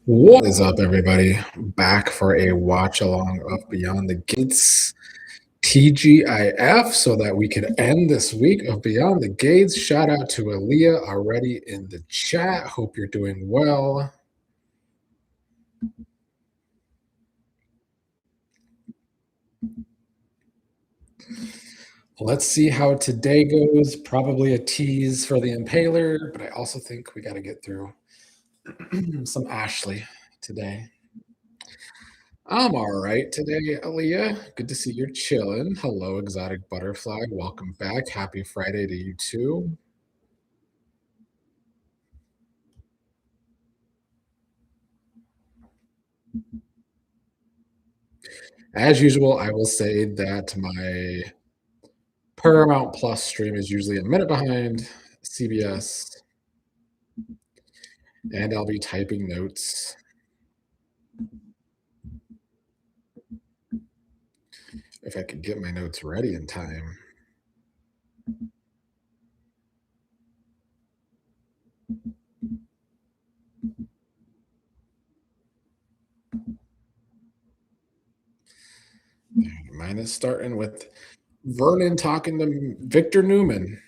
What is up, everybody? Back for a watch along of Beyond the Gates TGIF so that we can end this week of Beyond the Gates. Shout out to Aaliyah already in the chat. Hope you're doing well. Let's see how today goes. Probably a tease for the Impaler, but I also think we got to get through some Ashley today. I'm all right today, Aaliyah. Good to see you're chilling. Hello, Exotic Butterfly. Welcome back. Happy Friday to you too. As usual, I will say that my Paramount Plus stream is usually a minute behind CBS, and I'll be typing notes. If I could get my notes ready in time. Mine is starting with Vernon talking to Victor Newman.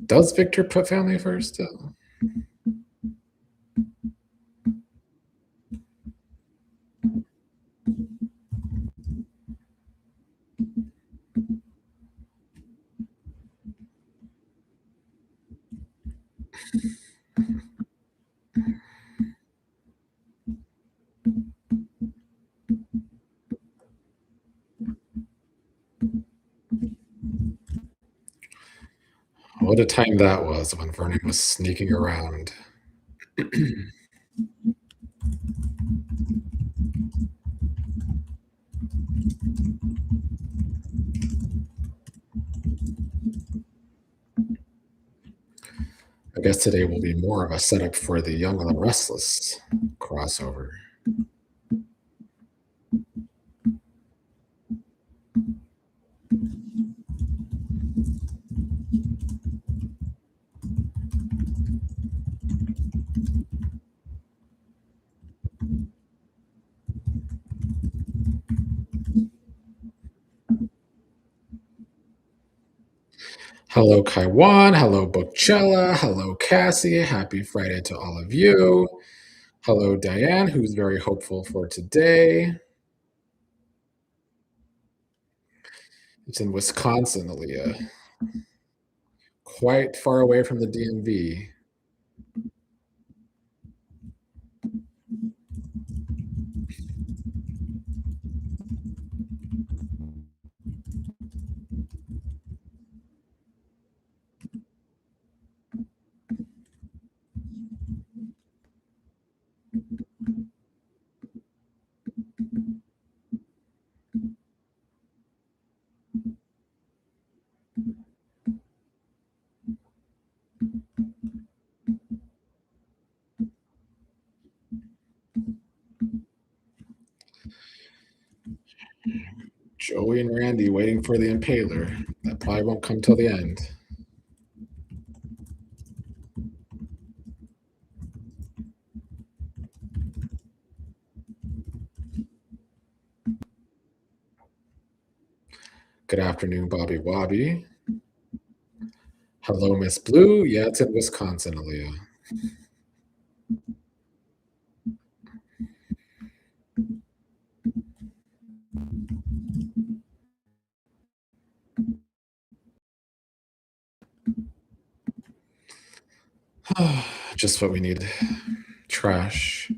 Does Victor put family first still? What a time that was when Vernon was sneaking around. I guess today will be more of a setup for the Young and the Restless crossover. Hello, Kaiwan. Hello, Bookchella. Hello, Cassie. Happy Friday to all of you. Hello, Diane, who's very hopeful for today. It's in Wisconsin, Aaliyah. Quite far away from the DMV. Joey and Randy waiting for the Impaler. That probably won't come till the end. Good afternoon, Bobby Wobby. Hello, Miss Blue. Yeah, it's in Wisconsin, Aaliyah. Just what we need. Trash.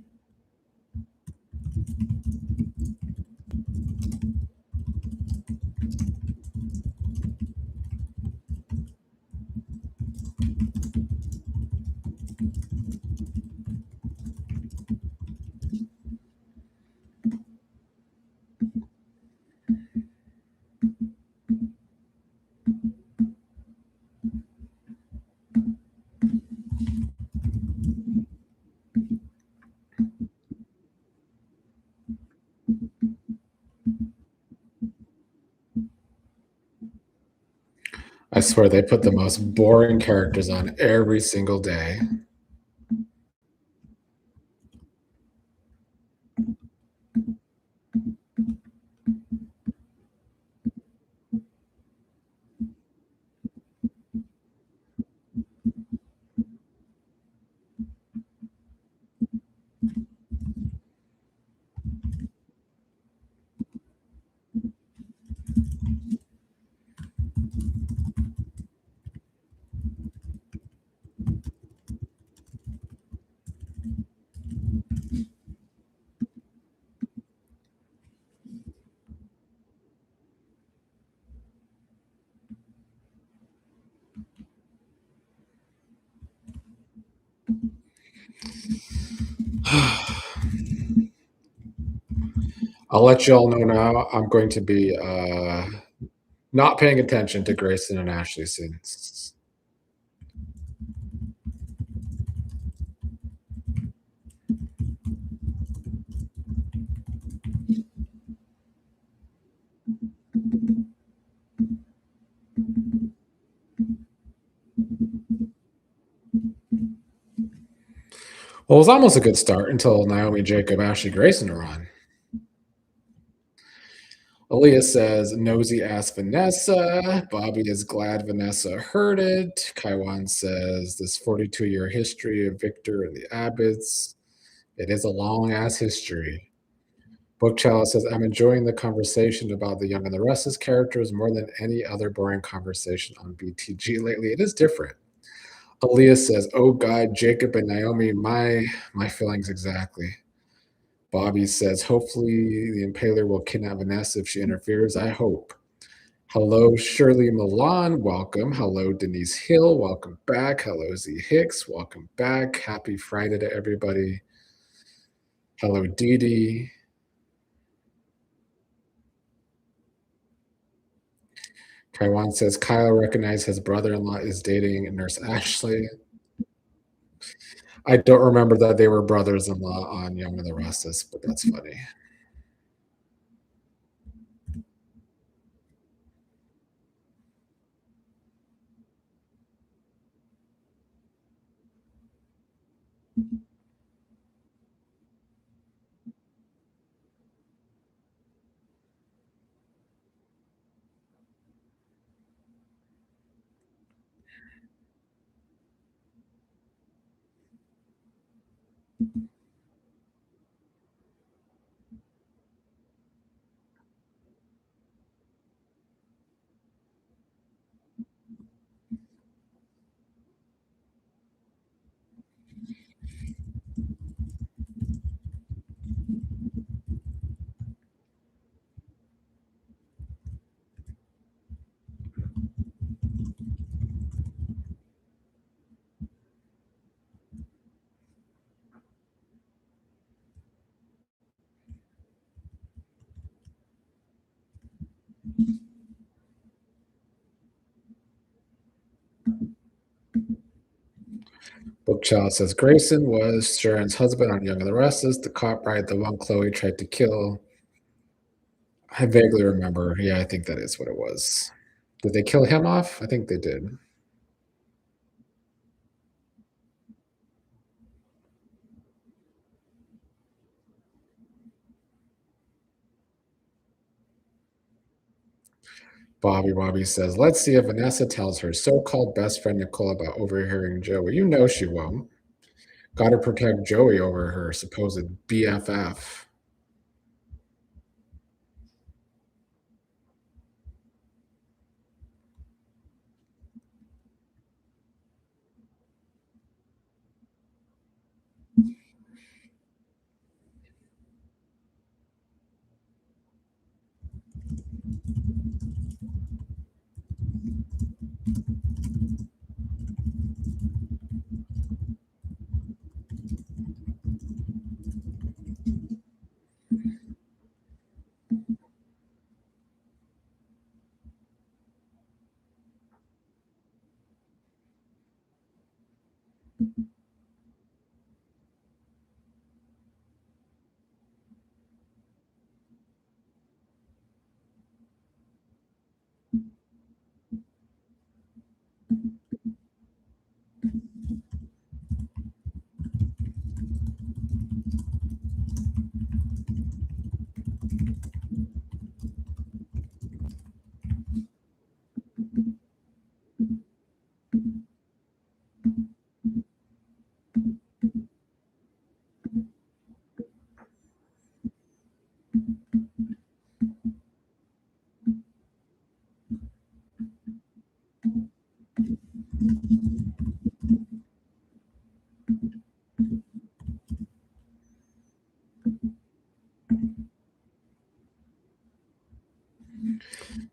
swear they put the most boring characters on every single day. I'll let you all know now. I'm going to be not paying attention to Grayson and Ashley scenes. Well, it was almost a good start until Naomi, Jacob, Ashley, Grayson are on. Aaliyah says, nosy ass Vanessa. Bobby is glad Vanessa heard it. Kaiwan says, this 42-year history of Victor and the Abbotts. It is a long ass history. Book Chalice says, I'm enjoying the conversation about the Young and the Restless characters more than any other boring conversation on BTG lately. It is different. Aaliyah says, oh God, Jacob and Naomi, my feelings exactly. Bobby says, hopefully the Impaler will kidnap Vanessa if she interferes. I hope. Hello, Shirley Milan. Welcome. Hello, Denise Hill. Welcome back. Hello, Z Hicks. Welcome back. Happy Friday to everybody. Hello, Dee Dee. Taiwan says Kyle recognized his brother-in-law is dating Nurse Ashley. I don't remember that they were brothers-in-law on Young and the Restless, but that's funny. Bookchild says Grayson was Sharon's husband on Young and the Restless, the cop bride, the one Chloe tried to kill. I vaguely remember. Yeah, I think that is what it was. Did they kill him off? I think they did. Bobby says, let's see if Vanessa tells her so-called best friend Nicole about overhearing Joey. You know she won't. Gotta protect Joey over her supposed BFF.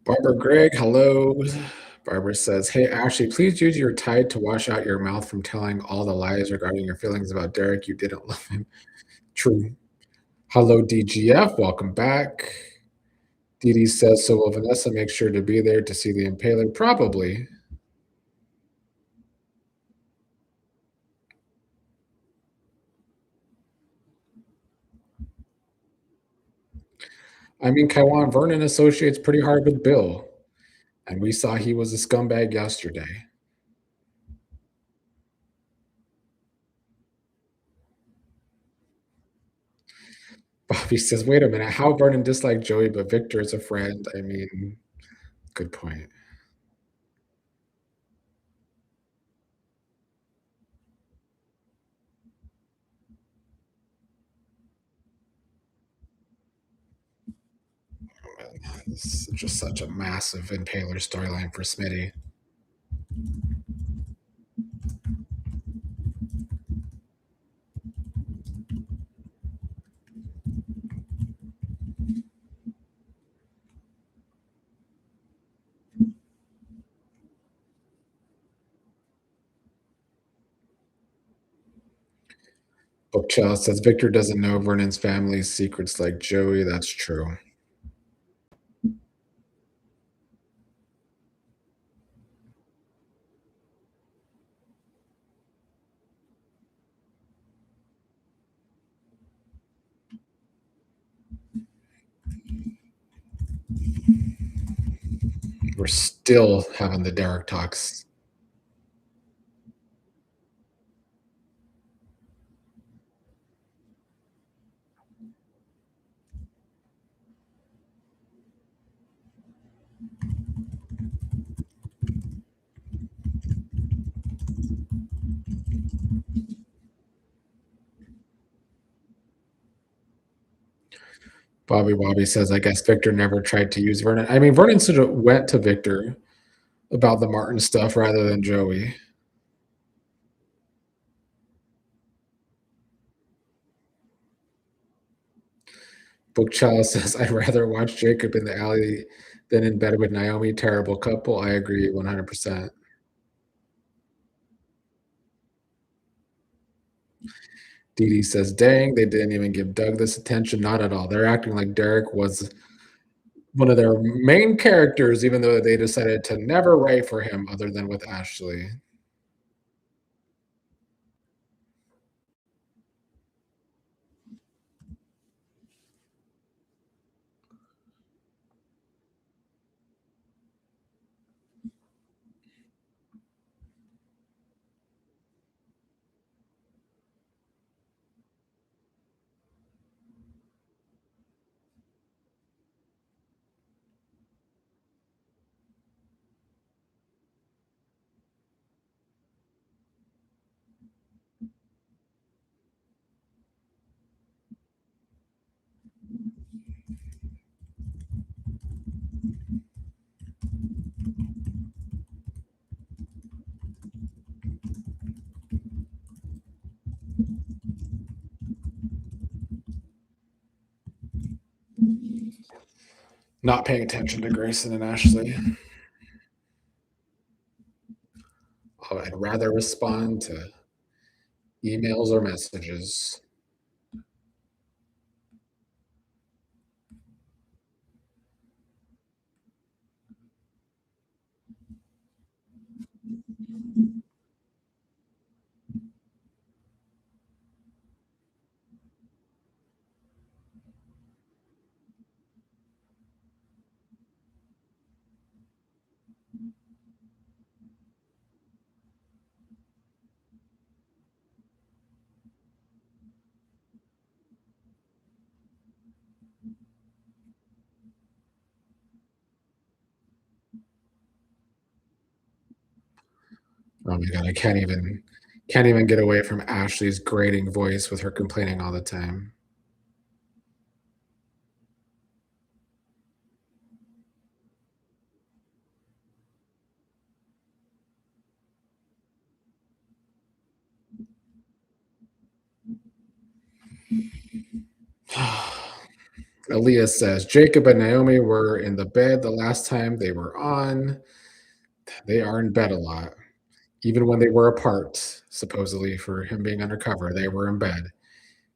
Barbara Gregg, hello. Barbara says, "Hey, Ashley, please use your Tide to wash out your mouth from telling all the lies regarding your feelings about Derek. You didn't love him." True. Hello, DGF. Welcome back. Dee Dee says, "So will Vanessa make sure to be there to see the Impaler?" Probably. I mean, Kaiwan Vernon associates pretty hard with Bill, and we saw he was a scumbag yesterday. Bobby says, "Wait a minute. How Vernon disliked Joey, but Victor is a friend?" I mean, good point. This is just such a massive Impaler storyline for Smitty. Bookchild says Victor doesn't know Vernon's family's secrets like Joey. That's true. We're still having the Derek talks. Bobby says, I guess Victor never tried to use Vernon. I mean, Vernon sort of went to Victor about the Martin stuff rather than Joey. Bookchild says, I'd rather watch Jacob in the alley than in bed with Naomi. Terrible couple. I agree 100%. Dee Dee says, dang, they didn't even give Doug this attention. Not at all. They're acting like Derek was one of their main characters, even though they decided to never write for him other than with Ashley. Not paying attention to Grayson and Ashley. Oh, I'd rather respond to emails or messages. Oh my god, I can't even get away from Ashley's grating voice with her complaining all the time. Aaliyah says Jacob and Naomi were in the bed the last time they were on. They are in bed a lot. Even when they were apart, supposedly for him being undercover, they were in bed.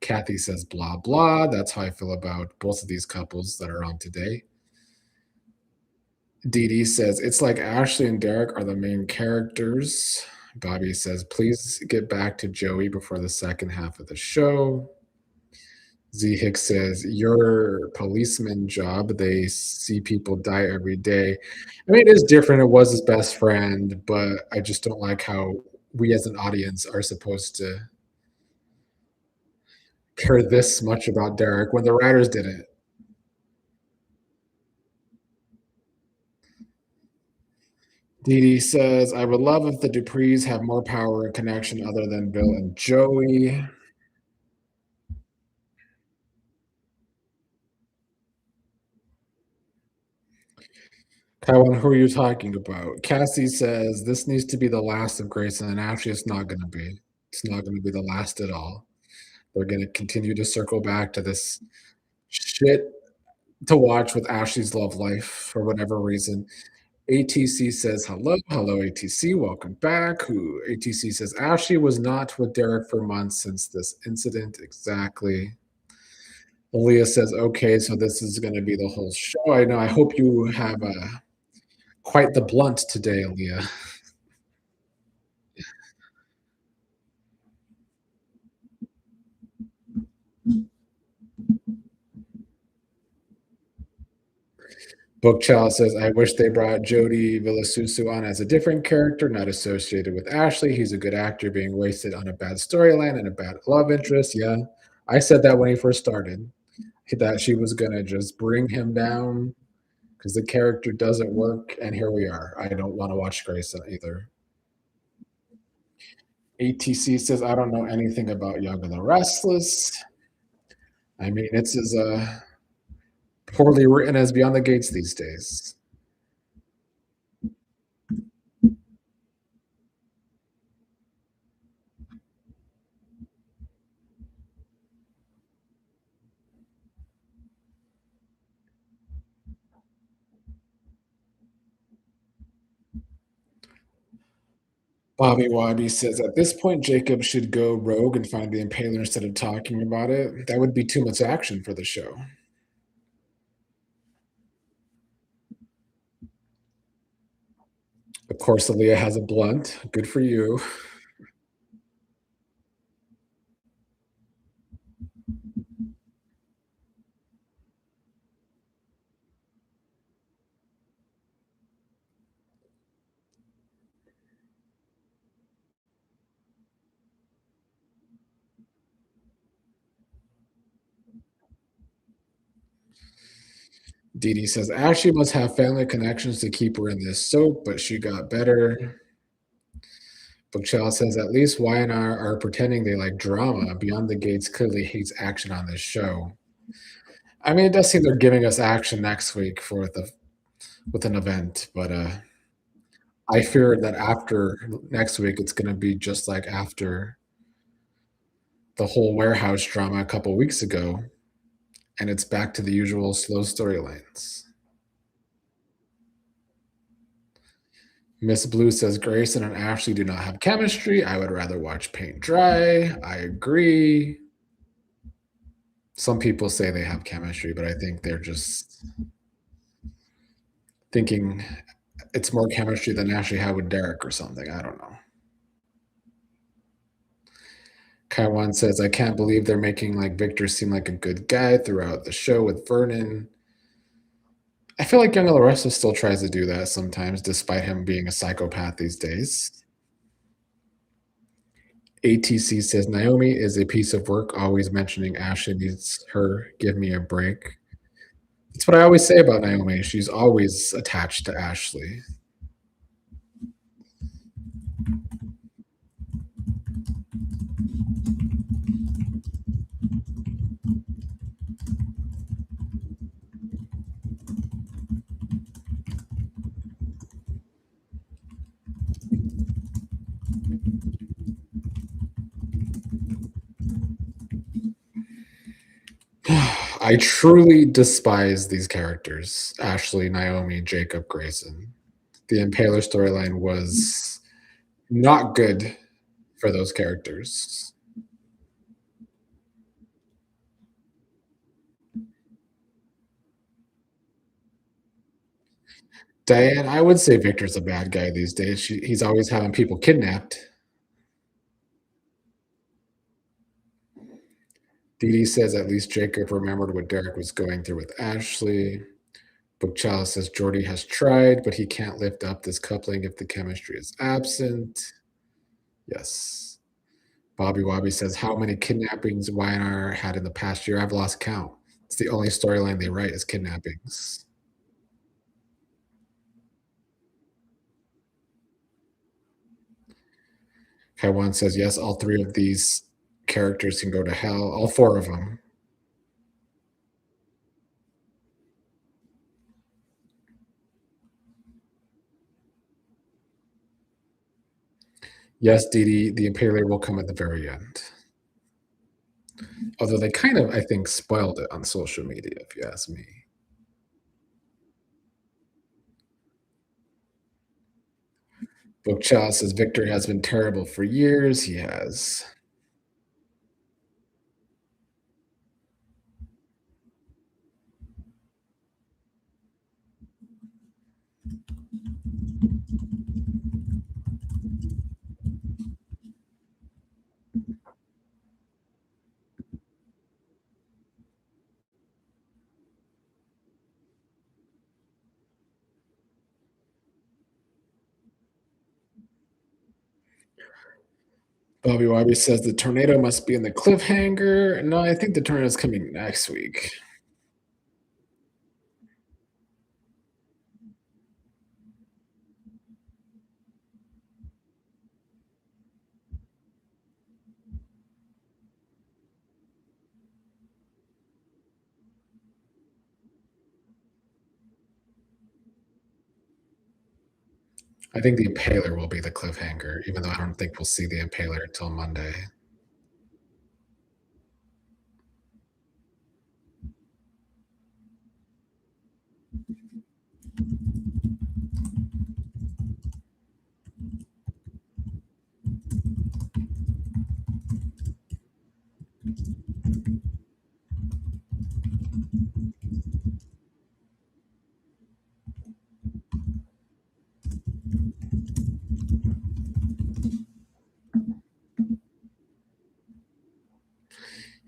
Kathy says blah blah. That's how I feel about both of these couples that are on today. Dee Dee says it's like Ashley and Derek are the main characters. Bobby says please get back to Joey before the second half of the show. Z Hicks says your policeman job. They see people die every day. I mean, it is different. It was his best friend, but I just don't like how we as an audience are supposed to care this much about Derek when the writers didn't. Dee Dee says, I would love if the Duprees have more power and connection other than Bill and Joey. Kaiwan, who are you talking about? Cassie says, this needs to be the last of Grayson, and actually, it's not going to be. It's not going to be the last at all. They're going to continue to circle back to this shit to watch with Ashley's love life for whatever reason. ATC says hello. Hello, ATC. Welcome back. Who ATC says Ashley was not with Derek for months since this incident. Exactly. Aaliyah says, okay, so this is going to be the whole show. I know. I hope you have quite the blunt today, Aaliyah. Bookchild says, I wish they brought Jody Villasusu on as a different character, not associated with Ashley. He's a good actor being wasted on a bad storyline and a bad love interest. Yeah, I said that when he first started, that she was going to just bring him down because the character doesn't work. And here we are. I don't want to watch Grace either. ATC says, I don't know anything about Young and the Restless. I mean, it's as poorly written as Beyond the Gates these days. Bobby Wobby says, at this point, Jacob should go rogue and find the impaler instead of talking about it. That would be too much action for the show. Of course, Aaliyah has a blunt. Good for you. Dee Dee says, Ashley must have family connections to keep her in this soap, but she got better. Bookchild says, at least Y and R are pretending they like drama. Beyond the Gates clearly hates action on this show. I mean, it does seem they're giving us action next week for the with an event, but I fear that after next week, it's going to be just like after the whole warehouse drama a couple weeks ago, and it's back to the usual slow storylines. Miss Blue says Grayson and Ashley do not have chemistry. I would rather watch paint dry. I agree. Some people say they have chemistry, but I think they're just thinking it's more chemistry than Ashley had with Derek or something. I don't know. Kaiwan says, I can't believe they're making like Victor seem like a good guy throughout the show with Vernon. I feel like Young Larissa still tries to do that sometimes, despite him being a psychopath these days. ATC says Naomi is a piece of work, always mentioning Ashley needs her. Give me a break. That's what I always say about Naomi. She's always attached to Ashley. I truly despise these characters, Ashley, Naomi, Jacob, Grayson. The Impaler storyline was not good for those characters. Diane, I would say Victor's a bad guy these days. He's always having people kidnapped. Dee Dee says at least Jacob remembered what Derek was going through with Ashley. Book Chalice says Jordy has tried, but he can't lift up this coupling if the chemistry is absent. Yes. Bobby Wobby says, how many kidnappings YNR had in the past year? I've lost count. It's the only storyline they write is kidnappings. Kaiwan says, yes, all three of these characters can go to hell. All four of them. Yes, Dee Dee, the Impaler will come at the very end. Although they kind of, I think, spoiled it on social media, if you ask me. Book Chalice says Victor has been terrible for years. He has. Bobby Wobby says the tornado must be in the cliffhanger. No, I think the tornado's coming next week. I think the Impaler will be the cliffhanger, even though I don't think we'll see the Impaler until Monday.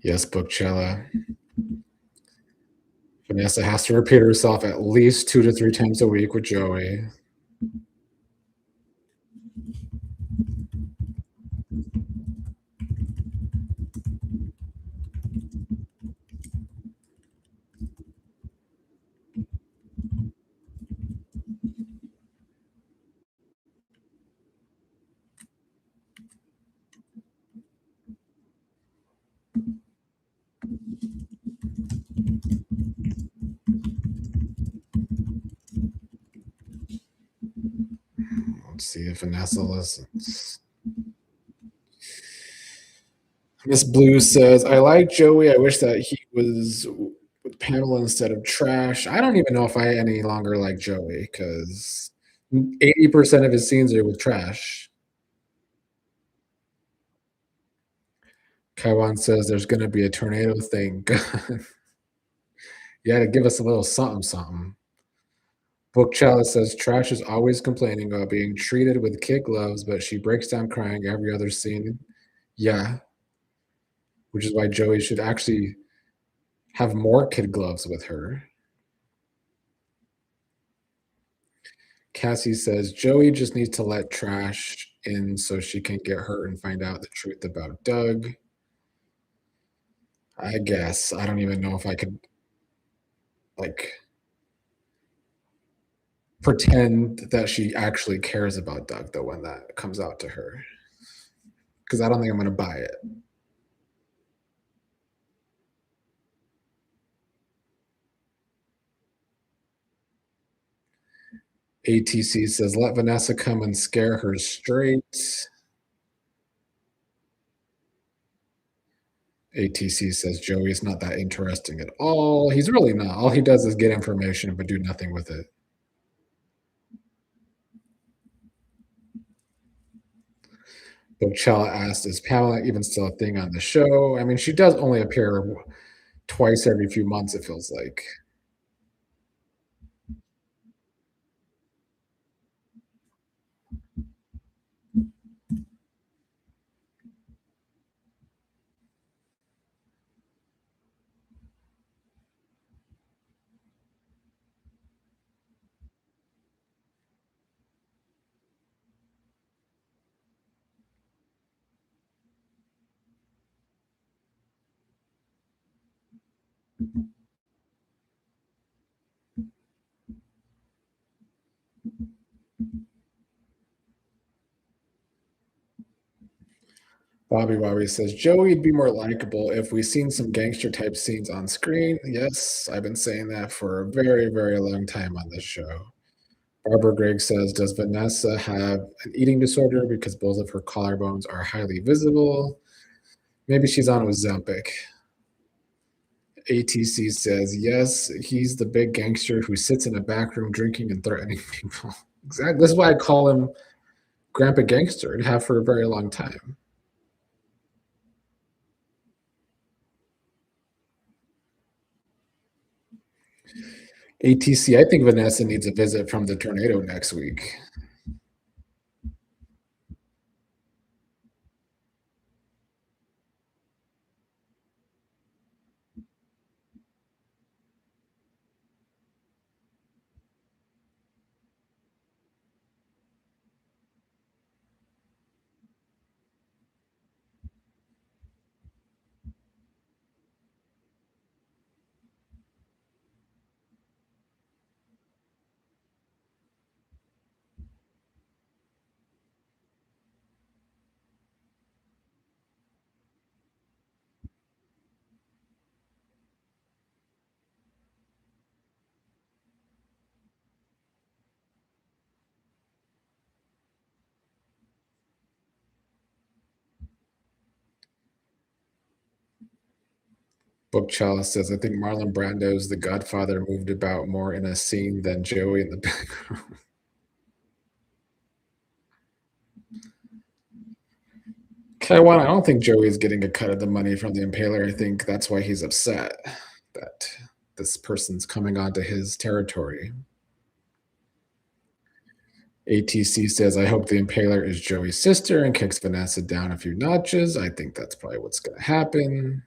Yes, Bookchella. Vanessa has to repeat herself at least 2 to 3 times a week with Joey. Let's see if Vanessa listens. Miss Blue says, I like Joey. I wish that he was with Pamela instead of Trash. I don't even know if I any longer like Joey because 80% of his scenes are with Trash. Kaiwan says there's going to be a tornado thing. You got to give us a little something, something. Book Chalice says Trash is always complaining about being treated with kid gloves, but she breaks down crying every other scene. Yeah, which is why Joey should actually have more kid gloves with her. Cassie says Joey just needs to let Trash in so she can get hurt and find out the truth about Doug. I guess. I don't even know if I could like pretend that she actually cares about Doug though when that comes out to her. Because I don't think I'm gonna buy it. ATC says let Vanessa come and scare her straight. ATC says Joey is not that interesting at all. He's really not. All he does is get information but do nothing with it. Bochella asked, "Is Pamela even still a thing on the show?" I mean, she does only appear twice every few months, it feels like. Bobby Bobby says, "Joey'd be more likable if we seen some gangster type scenes on screen." Yes, I've been saying that for a very, very long time on this show. Barbara Gregg says, "Does Vanessa have an eating disorder because both of her collarbones are highly visible? Maybe she's on Ozempic." ATC says, "Yes, he's the big gangster who sits in a back room drinking and threatening people." Exactly. This is why I call him Grandpa Gangster and have for a very long time. ATC, I think Vanessa needs a visit from the tornado next week. Book Chalice says, "I think Marlon Brando's The Godfather moved about more in a scene than Joey in the background." Kaiwan, I don't think Joey's getting a cut of the money from the Impaler. I think that's why he's upset that this person's coming onto his territory. ATC says, "I hope the Impaler is Joey's sister and kicks Vanessa down a few notches." I think that's probably what's going to happen.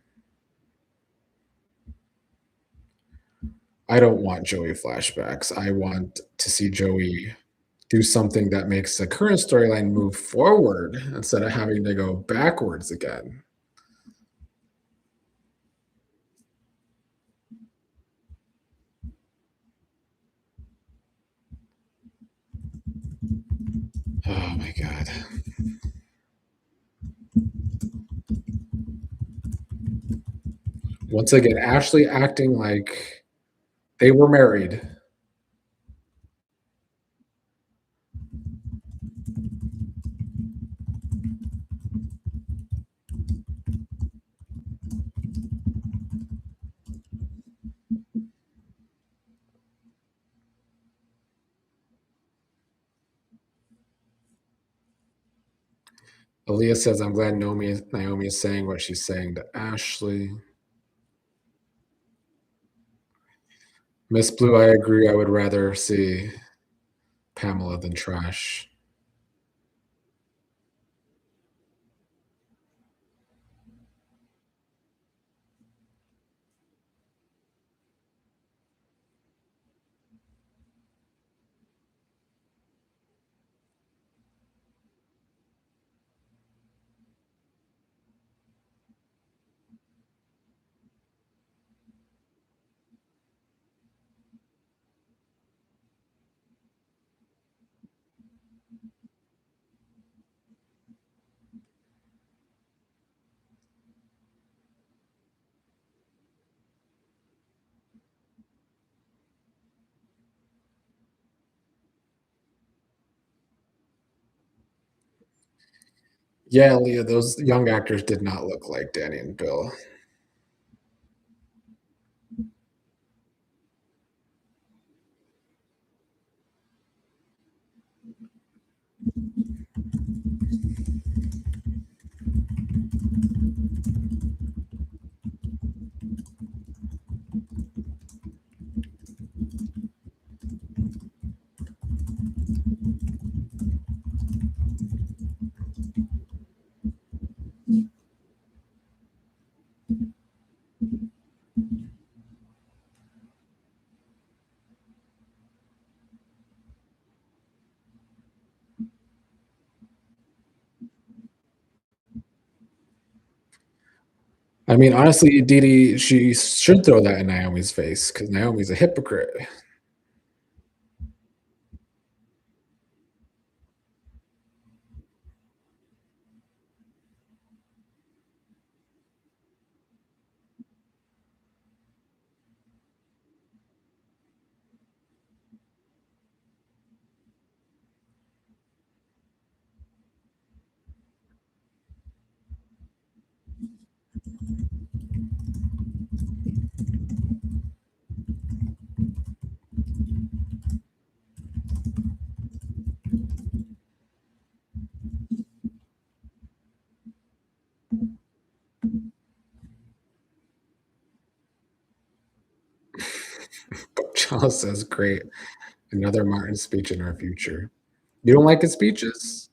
I don't want Joey flashbacks. I want to see Joey do something that makes the current storyline move forward instead of having to go backwards again. Oh my god. Once again, Ashley acting like they were married. Aaliyah says, "I'm glad Naomi is saying what she's saying to Ashley." Miss Blue, I agree. I would rather see Pamela than Trash. Yeah, Aaliyah, those young actors did not look like Danny and Bill. I mean, honestly, Didi, she should throw that in Naomi's face because Naomi's a hypocrite. But Charles says, "Great, another Martin speech in our future." You don't like his speeches?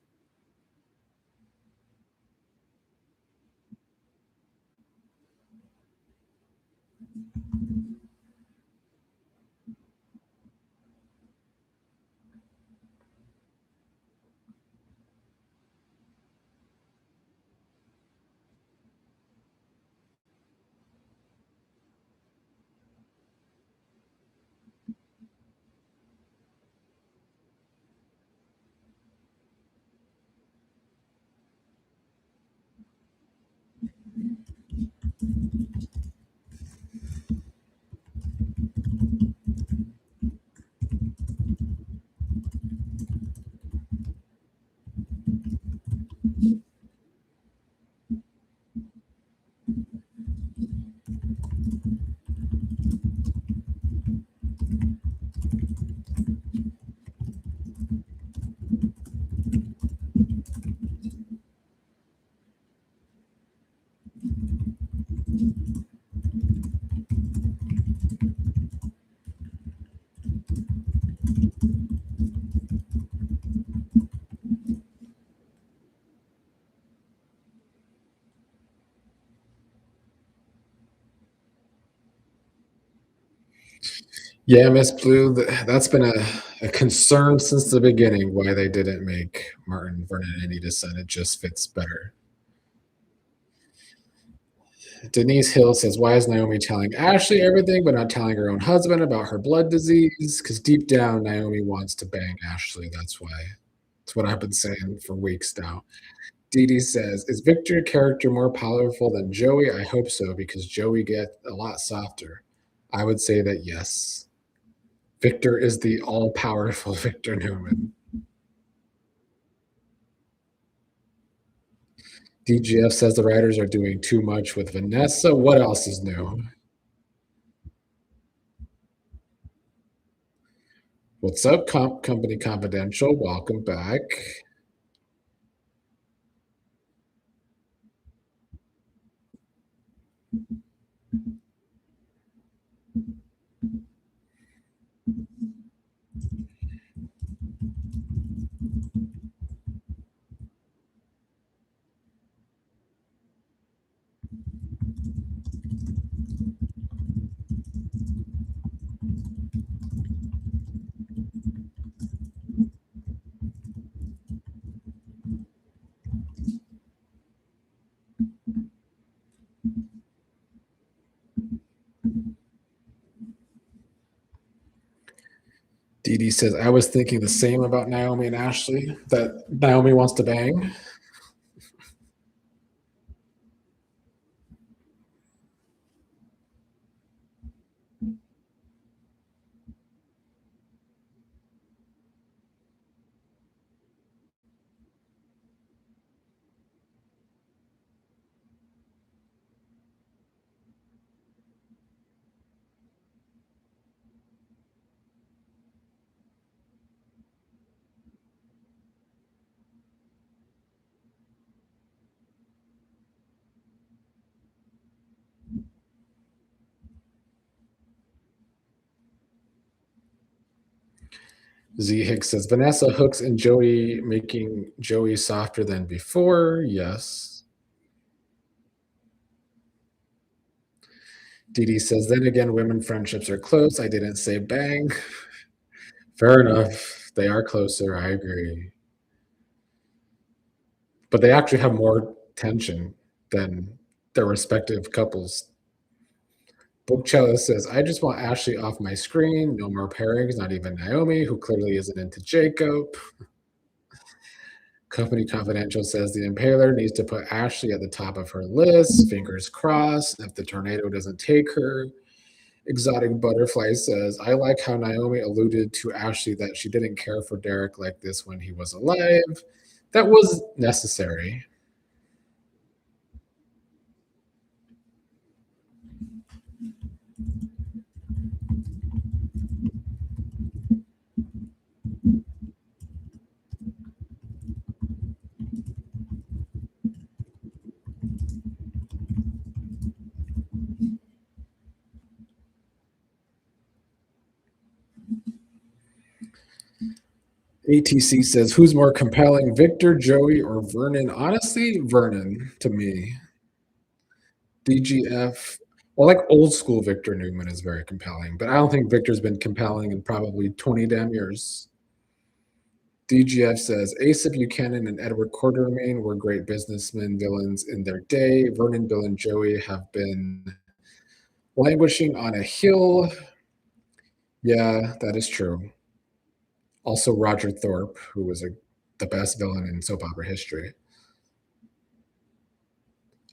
Yeah, Miss Blue, that's been a concern since the beginning why they didn't make Martin Vernon any descent. It just fits better. Denise Hill says, "Why is Naomi telling Ashley everything but not telling her own husband about her blood disease? Because deep down, Naomi wants to bang Ashley. That's why." That's what I've been saying for weeks now. Dee Dee says, "Is Victor character more powerful than Joey? I hope so, because Joey gets a lot softer." I would say that yes. Victor is the all powerful Victor Newman. DGF says the writers are doing too much with Vanessa. What else is new? What's up, Company Confidential? Welcome back. Dee Dee says, I was thinking the same about Naomi and Ashley, that Naomi wants to bang. Z Hicks says, Vanessa Hooks and Joey making Joey softer than before. Yes. Dee Dee says, then again, women friendships are close. I didn't say bang. Fair enough. They are closer. I agree. But they actually have more tension than their respective couples. Bookcella says, I just want Ashley off my screen. No more pairings, not even Naomi, who clearly isn't into Jacob. Company Confidential says the Impaler needs to put Ashley at the top of her list. Fingers crossed if the tornado doesn't take her. Exotic Butterfly says, I like how Naomi alluded to Ashley that she didn't care for Derek like this when he was alive. That was necessary. ATC says, who's more compelling, Victor, Joey, or Vernon? Honestly, Vernon to me. DGF, well, like old school Victor Newman is very compelling, but I don't think Victor's been compelling in probably 20 damn years. DGF says Asa Buchanan and Edward Quartermain were great businessmen, villains in their day. Vernon, Bill, and Joey have been languishing on a hill. Yeah, that is true. Also, Roger Thorpe, who was the best villain in soap opera history.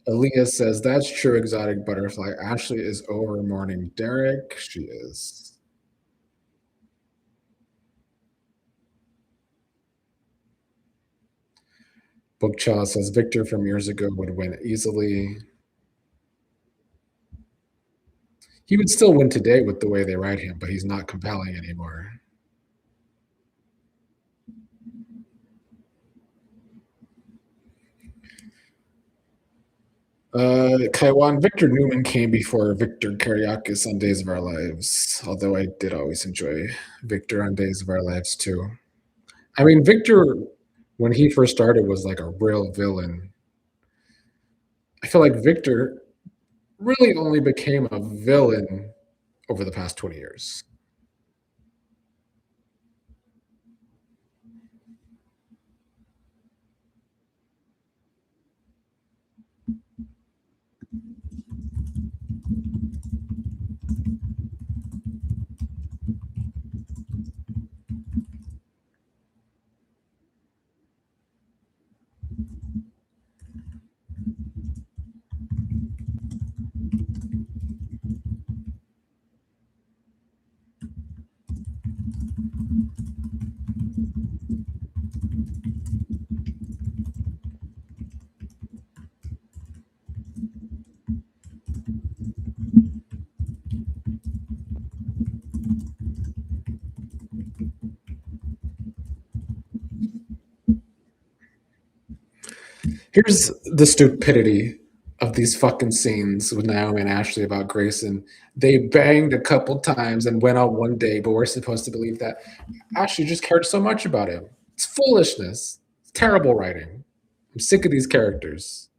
Elias says, that's true, Exotic Butterfly. Ashley is over mourning Derek. She is. Bookchaw says, Victor from years ago would win easily. He would still win today with the way they write him, but he's not compelling anymore. Kaiwan, Victor Newman came before Victor Kiriakis on Days of Our Lives, although I did always enjoy Victor on Days of Our Lives too. I mean, Victor, when he first started, was like a real villain. I feel like Victor really only became a villain over the past 20 years. Here's the stupidity of these fucking scenes with Naomi and Ashley about Grayson. They banged a couple times and went out one day, but we're supposed to believe that Ashley just cared so much about him. It's foolishness. It's terrible writing. I'm sick of these characters.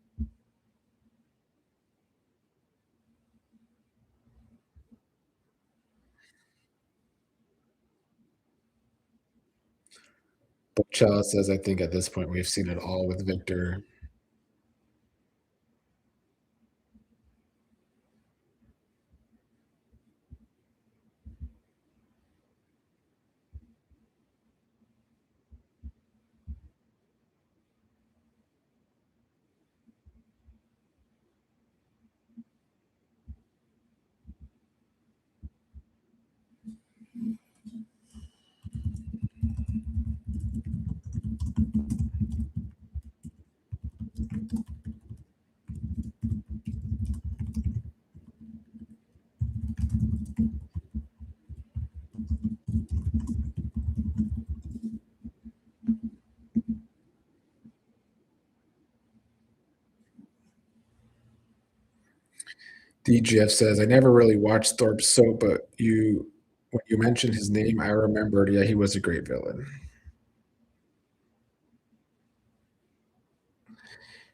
Bookchild says, I think at this point we've seen it all with Victor. DGF says, I never really watched Thorpe's soap, but when you mentioned his name, I remembered, yeah, he was a great villain.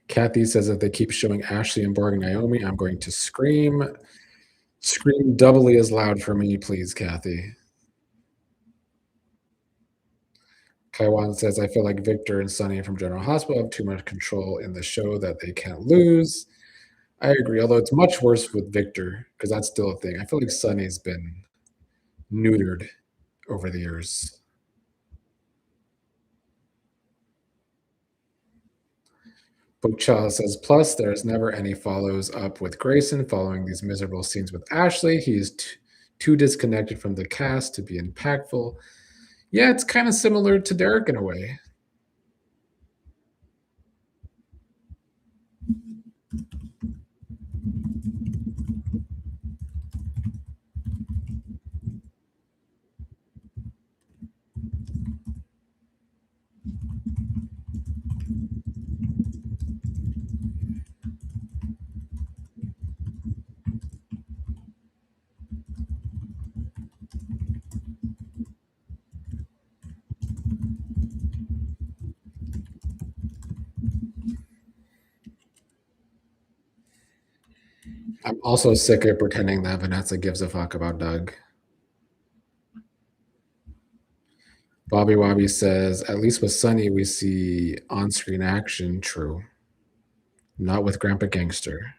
Kathy says, if they keep showing Ashley and boring Naomi, I'm going to scream. Scream doubly as loud for me, please, Kathy. Kaiwan says, I feel like Victor and Sunny from General Hospital have too much control in the show that they can't lose. I agree, although it's much worse with Victor because that's still a thing. I feel like Sunny's been neutered over the years. Bookchild says, plus, there's never any follows up with Grayson following these miserable scenes with Ashley. He is too disconnected from the cast to be impactful. Yeah, it's kind of similar to Derek in a way. I'm also sick of pretending that Vanessa gives a fuck about Doug. Bobby Wobby says, at least with Sunny, we see on screen action. True. Not with Grandpa Gangster.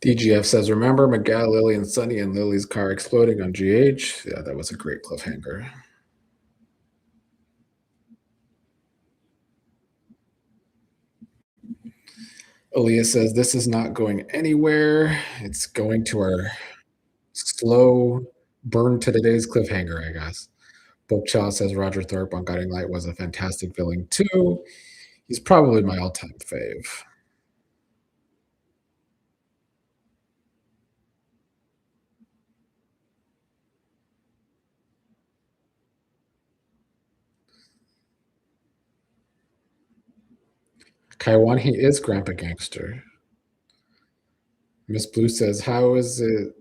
DGF says, remember Miguel, Lily, and Sunny and Lily's car exploding on GH? Yeah, that was a great cliffhanger. Aaliyah says, this is not going anywhere. It's going to our slow burn to today's cliffhanger, I guess. Bookchild says Roger Thorpe on Guiding Light was a fantastic villain too. He's probably my all-time fave. Kaiwan, he is Grandpa Gangster. Miss Blue says, how is it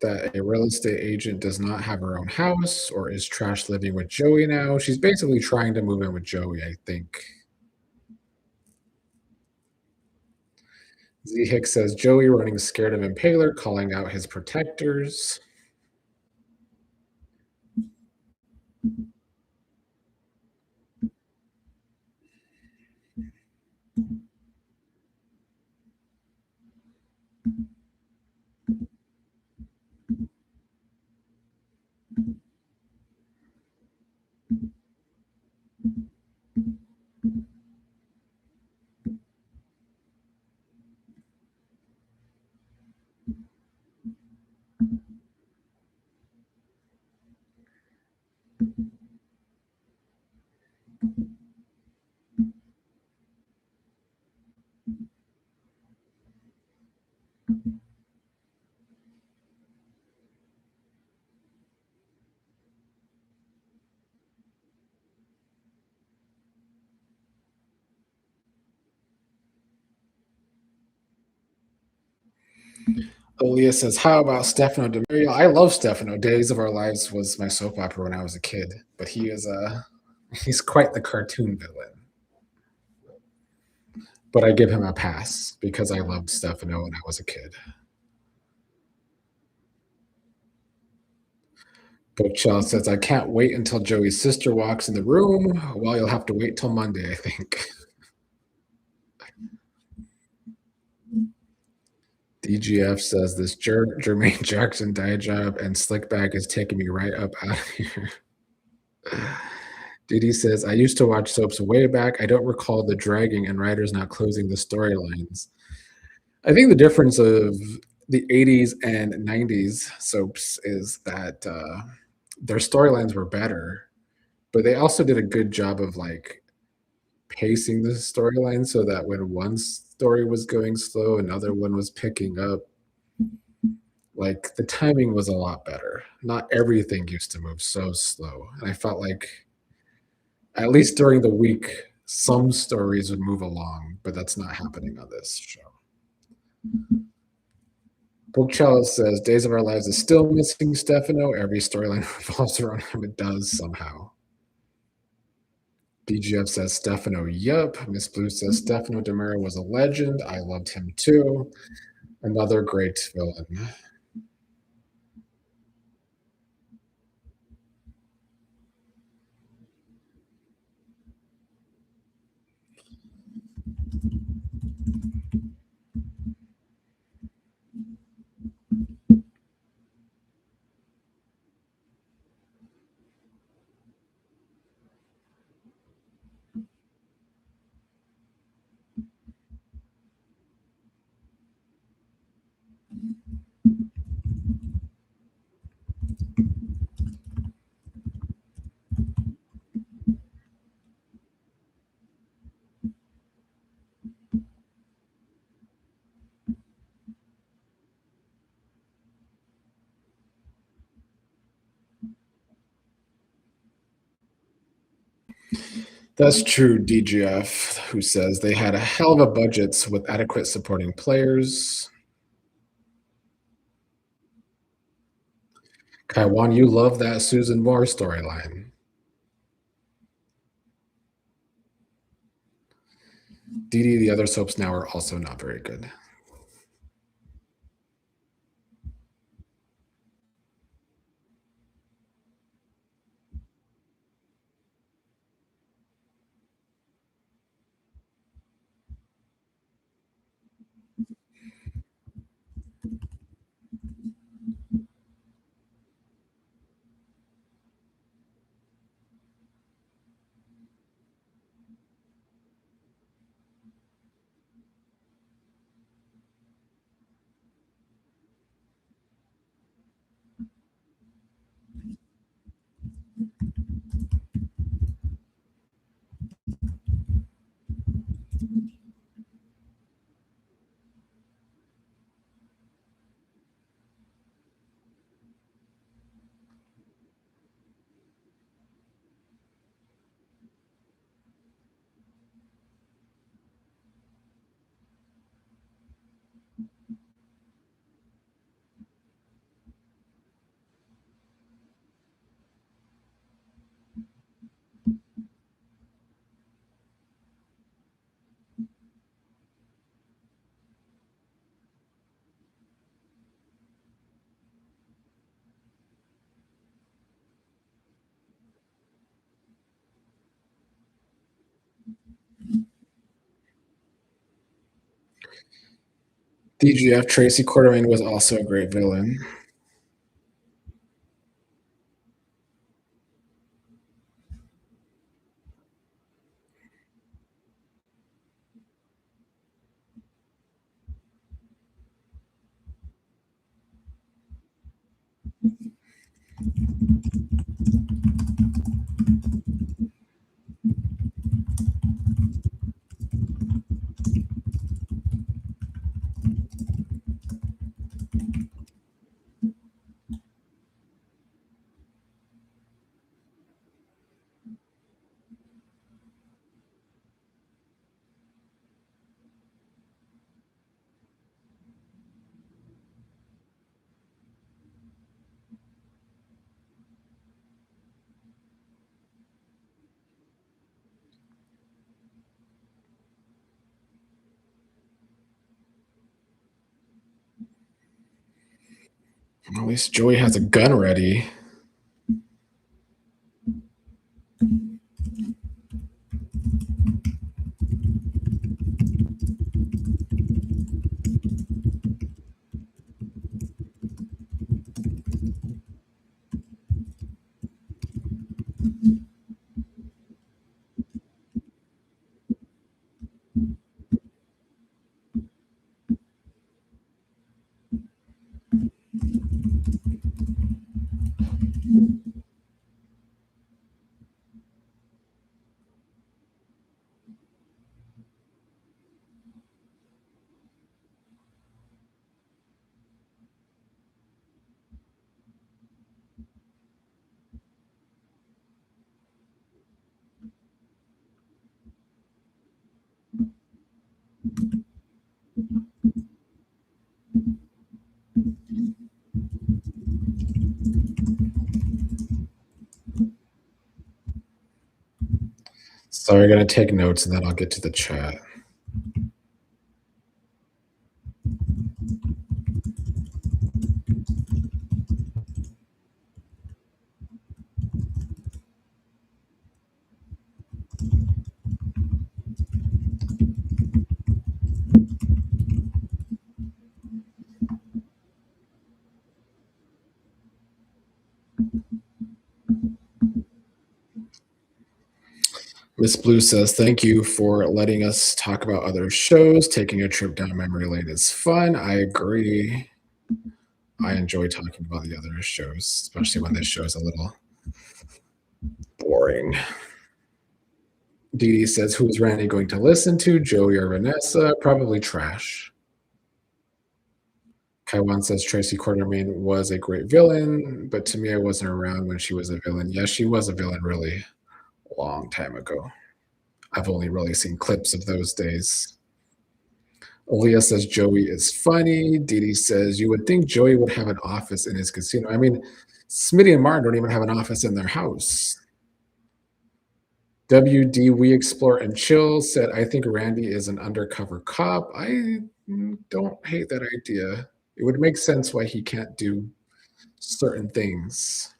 that a real estate agent does not have her own house or is Trash living with Joey now? She's basically trying to move in with Joey, I think. Z Hicks says, Joey running scared of Impaler, calling out his protectors. Aaliyah says, how about Stefano DiMario? I love Stefano. Days of Our Lives was my soap opera when I was a kid, but he is he's quite the cartoon villain. But I give him a pass because I loved Stefano when I was a kid. Bookchild says, I can't wait until Joey's sister walks in the room. Well, you'll have to wait till Monday, I think. DGF says this Jermaine Jackson diatribe and Slickback is taking me right up out of here. Diddy says, I used to watch soaps way back. I don't recall the dragging and writers not closing the storylines. I think the difference of the '80s and '90s soaps is that, their storylines were better, but they also did a good job of, like, pacing the storyline so that when one story was going slow, another one was picking up. Like, the timing was a lot better. Not everything used to move so slow, and I felt like, at least during the week, some stories would move along, but that's not happening on this show. Bookchellis says, "Days of Our Lives is still missing Stefano. Every storyline revolves around him. It does somehow." BGF says, "Stefano, yup." Miss Blue says, "Stefano Demura was a legend. I loved him too. Another great villain." That's true, DGF, who says they had a hell of a budgets with adequate supporting players. Kaiwan, you love that Susan Moore storyline. Dee Dee, the other soaps now are also not very good. DGF, Tracy Quartermain was also a great villain. At least Joey has a gun ready. Sorry, I gotta take notes and then I'll get to the chat. Miss Blue says, "Thank you for letting us talk about other shows. Taking a trip down memory lane is fun." I agree. I enjoy talking about the other shows, especially when this show's a little boring. Dee Dee says, "Who's Randy going to listen to? Joey or Vanessa? Probably Trash." Kaiwan says, "Tracy Quartermain was a great villain, but to me, I wasn't around when she was a villain." Yes, she was a villain really long time ago. I've only really seen clips of those days. Aaliyah says Joey is funny. Dee Dee says you would think Joey would have an office in his casino. I mean, Smitty and Martin don't even have an office in their house. WD We Explore and Chill said, "I think Randy is an undercover cop." I don't hate that idea. It would make sense why he can't do certain things.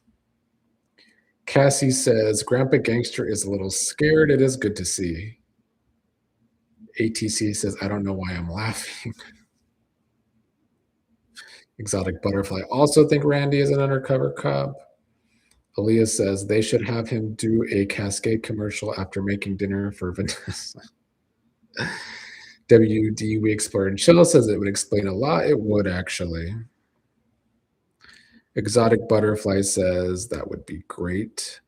Cassie says, "Grandpa Gangster is a little scared. It is good to see." ATC says, "I don't know why I'm laughing." Exotic Butterfly also think Randy is an undercover cop. Aaliyah says they should have him do a Cascade commercial after making dinner for Vanessa. WD We Explore and Chill says it would explain a lot. It would actually. Exotic Butterfly says that would be great.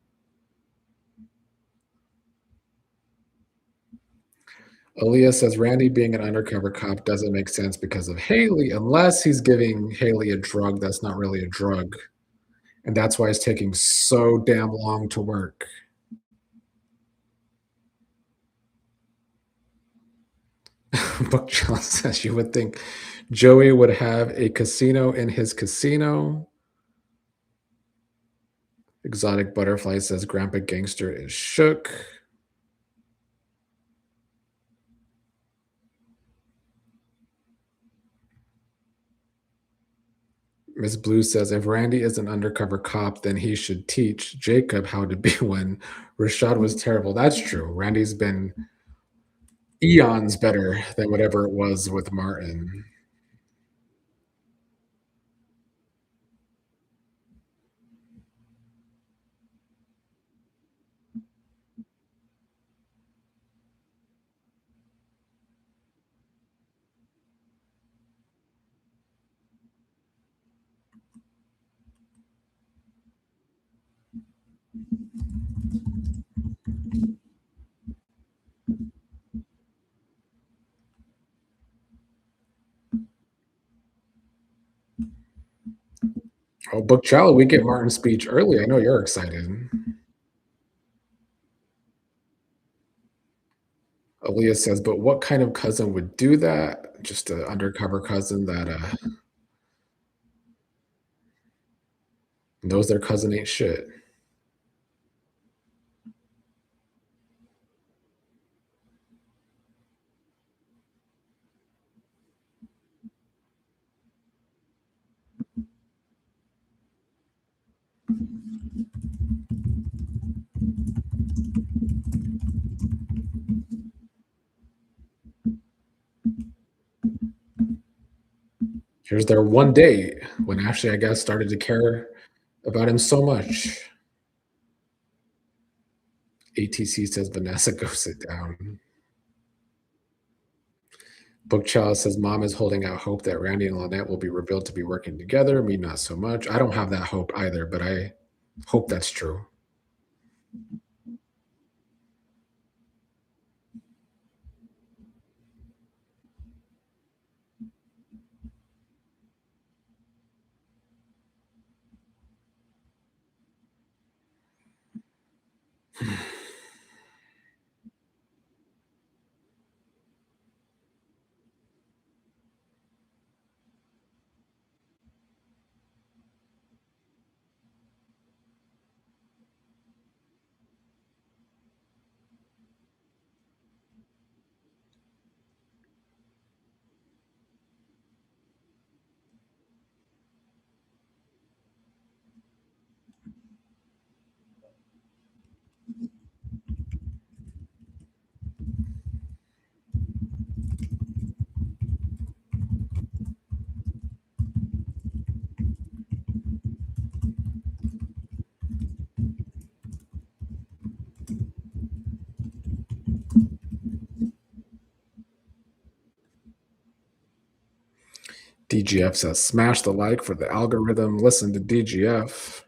Aaliyah says Randy being an undercover cop doesn't make sense because of Haley, unless he's giving Haley a drug that's not really a drug. And that's why it's taking so damn long to work. Bookshelf says you would think Joey would have a casino in his casino. Exotic Butterfly says Grandpa Gangster is shook. Miss Blue says if Randy is an undercover cop, then he should teach Jacob how to be one. Rashad was terrible. That's true. Randy's been eons better than whatever it was with Martin. Oh, Book Child, we get Martin's speech early. I know you're excited. Aaliyah says, but what kind of cousin would do that? Just an undercover cousin that knows their cousin ain't shit. Here's their one day when Ashley, I guess, started to care about him so much. ATC says Vanessa, go sit down. Bookchild says mom is holding out hope that Randy and Lynette will be revealed to be working together. Me, not so much. I don't have that hope either, but I hope that's true. DGF says, smash the like for the algorithm. Listen to DGF.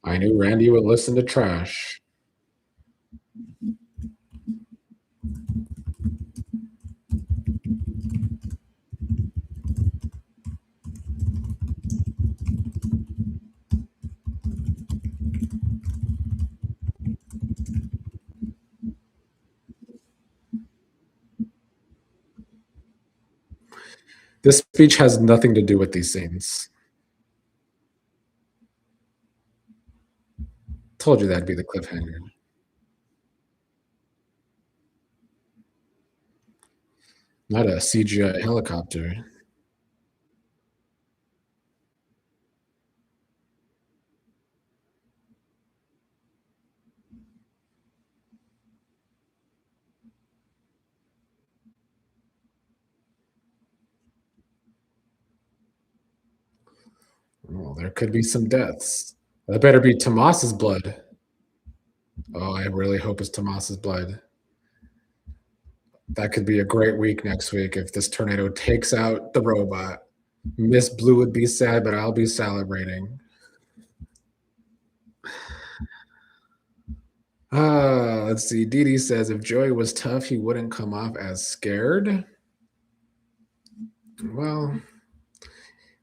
I knew Randy would listen to trash. This speech has nothing to do with these scenes. Told you that'd be the cliffhanger. Not a CGI helicopter. Well, there could be some deaths. That better be Tomas's blood. Oh, I really hope it's Tomas's blood. That could be a great week next week if this tornado takes out the robot. Miss Blue would be sad, but I'll be celebrating. Let's see. Dee Dee says if Joey was tough, he wouldn't come off as scared. Well,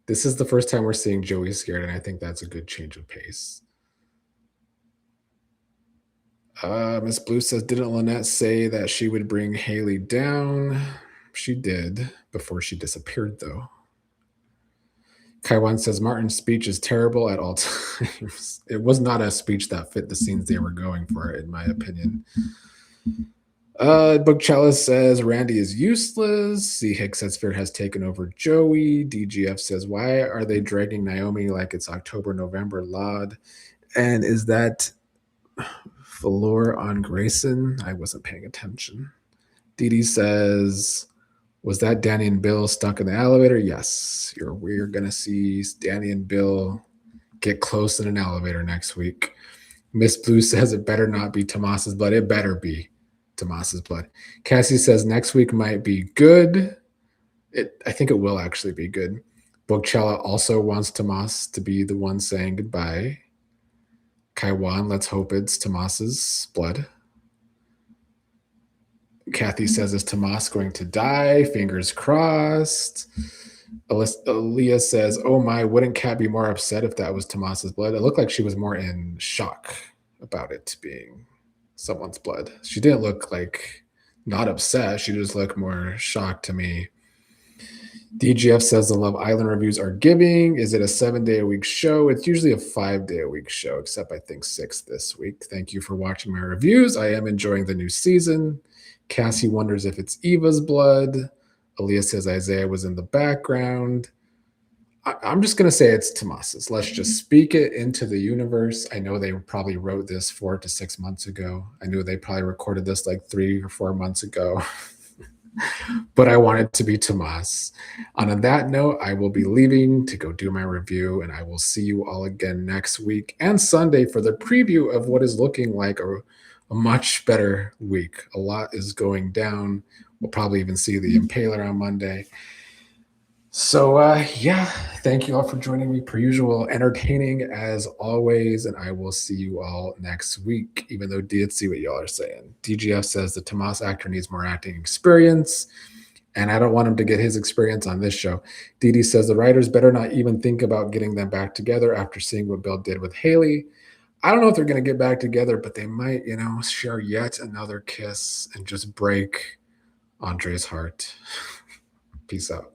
this is the first time we're seeing Joey scared, and I think that's a good change of pace. Miss Blue says, didn't Lynette say that she would bring Haley down? She did before she disappeared, though. Kaiwan says Martin's speech is terrible at all times. It was not a speech that fit the scenes they were going for, in my opinion. Book Chalice says Randy is useless. C. Hicks says Fear has taken over Joey. DGF says, why are they dragging Naomi like it's October, November, Laud? And is that Valor on Grayson? I wasn't paying attention. Dee Dee says, was that Danny and Bill stuck in the elevator? Yes. We're going to see Danny and Bill get close in an elevator next week. Miss Blue says it better not be Tomas's blood. It better be Tomas's blood. Cassie says next week might be good. I think it will actually be good. Bookchella also wants Tomas to be the one saying goodbye. Kaiwan, let's hope it's Tomas's blood. Kathy says, is Tomas going to die? Fingers crossed. Aaliyah says, oh my, wouldn't Kat be more upset if that was Tomas's blood? It looked like she was more in shock about it being someone's blood. She didn't look like not upset. She just looked more shocked to me. DGF says the Love Island reviews are giving. Is it a 7-day-a-week show? It's usually a 5-day-a-week show, except I think 6 this week. Thank you for watching my reviews. I am enjoying the new season. Cassie wonders if it's Eva's blood. Aaliyah says Isaiah was in the background. I'm just going to say it's Tomas's. Let's just speak it into the universe. I know they probably wrote this 4 to 6 months ago. I knew they probably recorded this like 3 or 4 months ago. But I want it to be Tomas. On that note, I will be leaving to go do my review, and I will see you all again next week and Sunday for the preview of what is looking like a much better week. A lot is going down. We'll probably even see the Impaler on Monday. So, yeah, thank you all for joining me. Per usual, entertaining as always, and I will see you all next week, even though did see what y'all are saying. DGF says the Tomas actor needs more acting experience, and I don't want him to get his experience on this show. Dee says the writers better not even think about getting them back together after seeing what Bill did with Haley. I don't know if they're going to get back together, but they might, share yet another kiss and just break Andre's heart. Peace out.